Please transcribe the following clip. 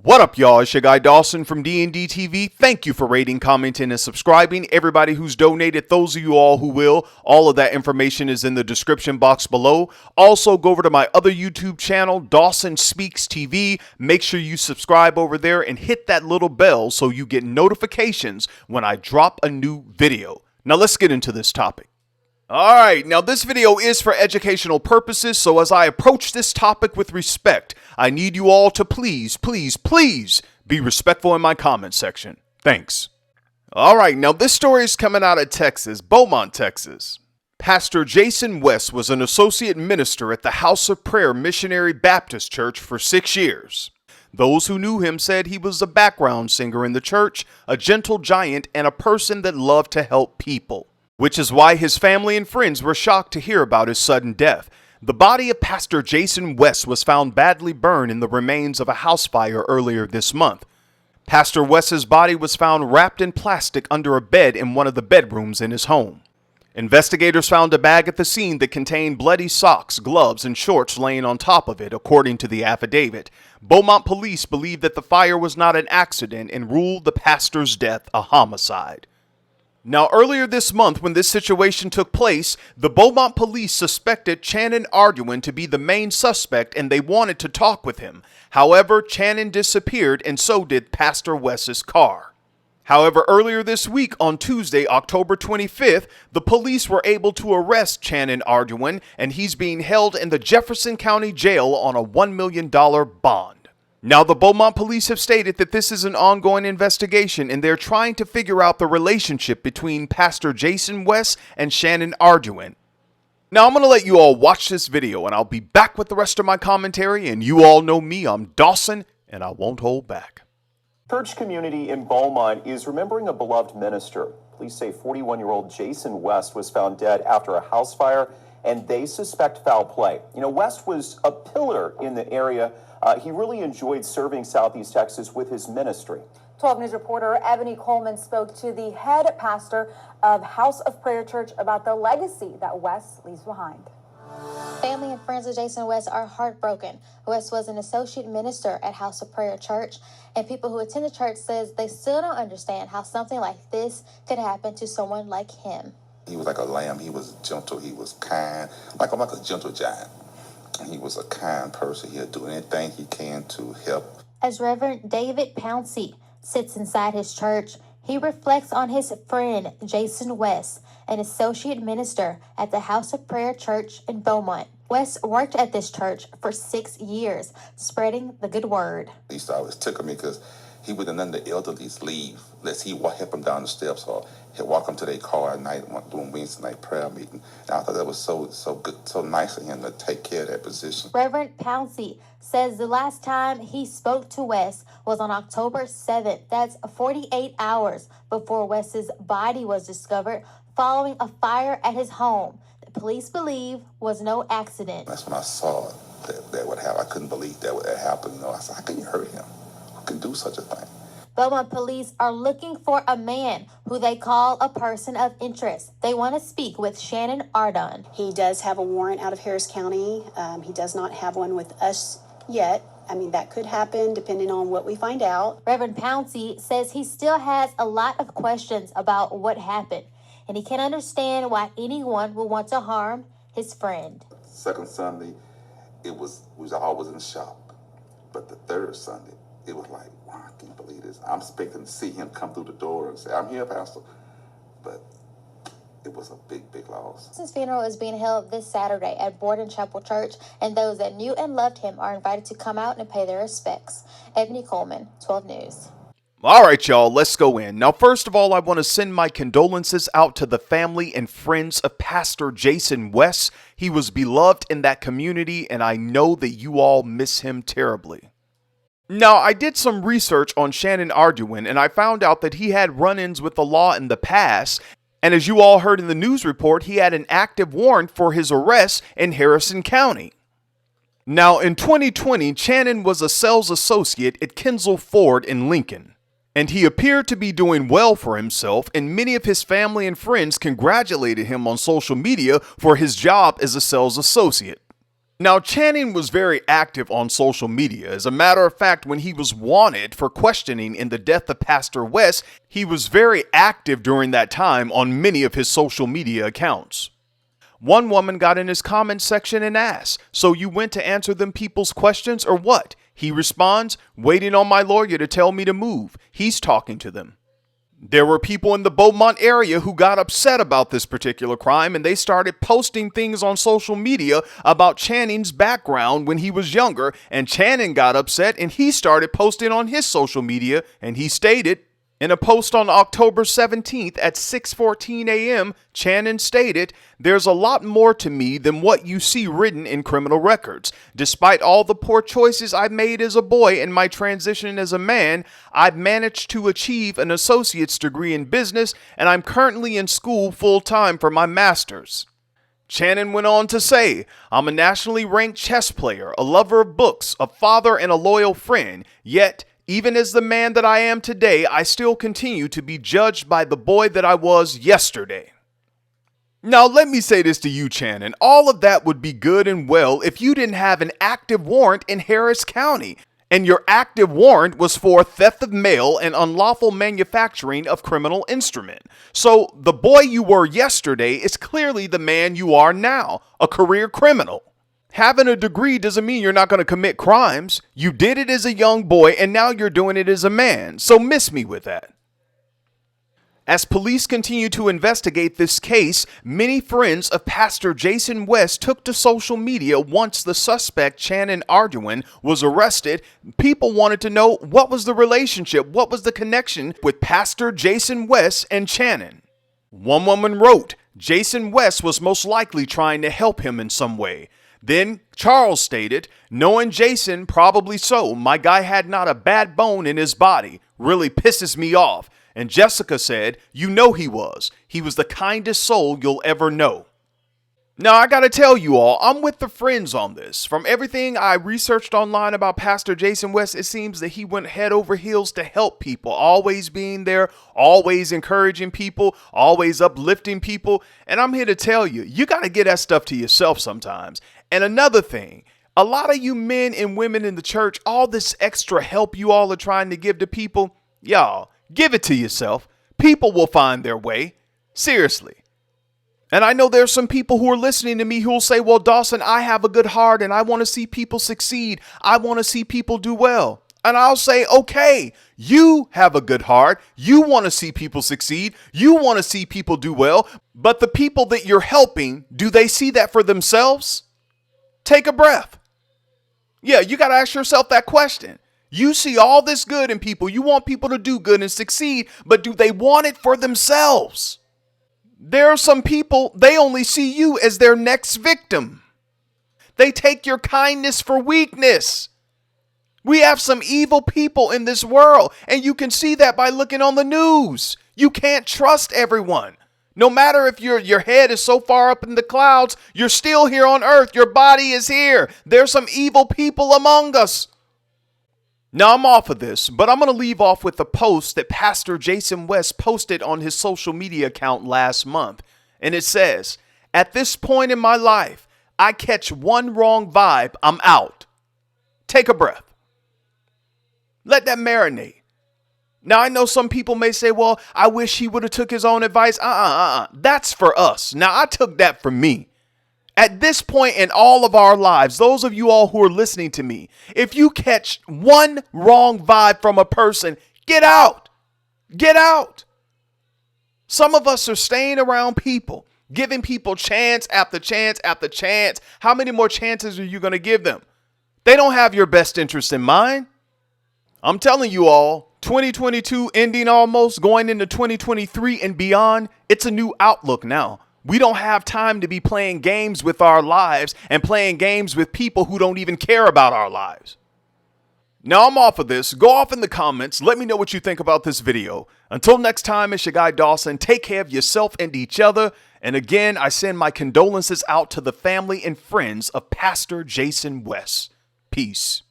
What up, y'all? It's your guy Dawson from D&D TV. Thank you for rating, commenting, and subscribing. Everybody who's donated, those of you all who will, all of that information is in the description box below. Also, go over to my other YouTube channel, Dawson Speaks TV. Make sure you subscribe over there and hit that little bell so you get notifications when I drop a new video. Now let's get into this topic. Alright, now this video is for educational purposes, so as I approach this topic with respect, I need you all to please be respectful in my comment section. Thanks. Alright, now this story is coming out of Texas, Beaumont, Texas. Pastor Jason West was an associate minister at the House of Prayer Missionary Baptist Church for 6 years. Those who knew him said he was a background singer in the church, a gentle giant, and a person that loved to help people. Which is why his family and friends were shocked to hear about his sudden death. The body of Pastor Jason West was found badly burned in the remains of a house fire earlier this month. Pastor West's body was found wrapped in plastic under a bed in one of the bedrooms in his home. Investigators found a bag at the scene that contained bloody socks, gloves, and shorts laying on top of it, according to the affidavit. Beaumont police believe that the fire was not an accident and ruled the pastor's death a homicide. Now, earlier this month, when this situation took place, the Beaumont police suspected Channon Arduin to be the main suspect and they wanted to talk with him. However, Channon disappeared and so did Pastor West's car. However, earlier this week, on Tuesday, October 25th, the police were able to arrest Channon Arduin and he's being held in the Jefferson County Jail on a $1 million bond. Now, the Beaumont police have stated that this is an ongoing investigation and they're trying to figure out the relationship between Pastor Jason West and Channon Arduin. Now, I'm going to let you all watch this video and I'll be back with the rest of my commentary, and you all know me, I'm Dawson, and I won't hold back. Church community in Beaumont is remembering a beloved minister. Police say 41-year-old Jason West was found dead after a house fire and they suspect foul play. You know, West was a pillar in the area. He really enjoyed serving Southeast Texas with his ministry. 12 News reporter Ebony Coleman spoke to the head pastor of House of Prayer Church about the legacy that West leaves behind. Family and friends of Jason West are heartbroken. West was an associate minister at House of Prayer Church, and people who attend the church says they still don't understand how something like this could happen to someone like him. He was like a lamb. He was gentle. He was kind, like a gentle giant. He was a kind person. He'll do anything he can to help. As Reverend David Pouncey sits inside his church, he reflects on his friend Jason West, an associate minister at the House of Prayer Church in Beaumont. West worked at this church for 6 years, spreading the good word. He used to always tickle me because he wouldn't let the elderlies leave unless he help them down the steps, or he'd walk them to their car at night doing Wednesday night prayer meeting. And I thought that was so good, so nice of him to take care of that position. Reverend Pouncey says the last time he spoke to West was on October 7th. That's 48 hours before West's body was discovered following a fire at his home. The police believe was no accident. That's when I saw that would happen. I couldn't believe that would happen. You know, I said, how can you hurt him? Who can do such a thing? Beaumont police are looking for a man who they call a person of interest. They want to speak with Channon Arduin. He does have a warrant out of Harris County. He does not have one with us yet. I mean, that could happen depending on what we find out. Reverend Pouncey says he still has a lot of questions about what happened, and he can't understand why anyone would want to harm his friend. Second Sunday, we was always in shock. But the third Sunday, it was like, wow, I can't believe this. I'm expecting to see him come through the door and say, I'm here, Pastor. But it was a big loss. His funeral is being held this Saturday at Borden Chapel Church, and those that knew and loved him are invited to come out and pay their respects. Ebony Coleman, 12 News. All right, y'all, let's go in. Now, first of all, I want to send my condolences out to the family and friends of Pastor Jason West. He was beloved in that community, and I know that you all miss him terribly. Now, I did some research on Channon Arduin, and I found out that he had run-ins with the law in the past, and as you all heard in the news report, he had an active warrant for his arrest in Harrison County. Now, in 2020, Channon was a sales associate at Kensal Ford in Lincoln, and he appeared to be doing well for himself, and many of his family and friends congratulated him on social media for his job as a sales associate. Now, Channing was very active on social media. As a matter of fact, when he was wanted for questioning in the death of Pastor West, he was very active during that time on many of his social media accounts. One woman got in his comment section and asked, "So you went to answer them people's questions or what?" He responds, "Waiting on my lawyer to tell me to move. He's talking to them." There were people in the Beaumont area who got upset about this particular crime, and they started posting things on social media about Channing's background when he was younger, and Channing got upset and he started posting on his social media, and he stated, in a post on October 17th at 6:14 a.m., Channing stated, "There's a lot more to me than what you see written in criminal records. Despite all the poor choices I made as a boy and my transition as a man, I've managed to achieve an associate's degree in business, and I'm currently in school full-time for my master's." Channing went on to say, "I'm a nationally ranked chess player, a lover of books, a father, and a loyal friend. Yet, even as the man that I am today, I still continue to be judged by the boy that I was yesterday." Now, let me say this to you, Channing. All of that would be good and well if you didn't have an active warrant in Harris County. And your active warrant was for theft of mail and unlawful manufacturing of criminal instrument. So the boy you were yesterday is clearly the man you are now, a career criminal. Having a degree doesn't mean you're not going to commit crimes. You did it as a young boy, and now you're doing it as a man. So miss me with that. As police continue to investigate this case, many friends of Pastor Jason West took to social media once the suspect, Channing Arduin, was arrested. People wanted to know, what was the relationship? What was the connection with Pastor Jason West and Channing? One woman wrote, "Jason West was most likely trying to help him in some way." Then Charles stated, "Knowing Jason, probably so. My guy had not a bad bone in his body. Really pisses me off." And Jessica said, "You know he was. He was the kindest soul you'll ever know." Now, I gotta tell you all, I'm with the friends on this. From everything I researched online about Pastor Jason West, it seems that he went head over heels to help people, always being there, always encouraging people, always uplifting people. And I'm here to tell you, you gotta get that stuff to yourself sometimes. And another thing, a lot of you men and women in the church, all this extra help you all are trying to give to people, y'all, give it to yourself. People will find their way. Seriously. And I know there's some people who are listening to me who will say, "Well, Dawson, I have a good heart and I want to see people succeed. I want to see people do well." And I'll say, okay, you have a good heart. You want to see people succeed. You want to see people do well. But the people that you're helping, do they see that for themselves? Take a breath. Yeah, you got to ask yourself that question. You see all this good in people. You want people to do good and succeed, but do they want it for themselves? There are some people, they only see you as their next victim. They take your kindness for weakness. We have some evil people in this world, and you can see that by looking on the news. You can't trust everyone. No matter if your head is so far up in the clouds, you're still here on earth. Your body is here. There's some evil people among us. Now, I'm off of this, but I'm going to leave off with a post that Pastor Jason West posted on his social media account last month. And it says, "At this point in my life, I catch one wrong vibe, I'm out." Take a breath. Let that marinate. Now, I know some people may say, "Well, I wish he would have took his own advice." That's for us. Now, I took that from me. At this point in all of our lives, those of you all who are listening to me, if you catch one wrong vibe from a person, get out. Get out. Some of us are staying around people, giving people chance after chance after chance. How many more chances are you going to give them? They don't have your best interest in mind. I'm telling you all, 2022 ending almost, going into 2023 and beyond, it's a new outlook now. We don't have time to be playing games with our lives and playing games with people who don't even care about our lives. Now I'm off of this. Go off in the comments. Let me know what you think about this video. Until next time, it's your guy Dawson. Take care of yourself and each other. And again, I send my condolences out to the family and friends of Pastor Jason West. Peace.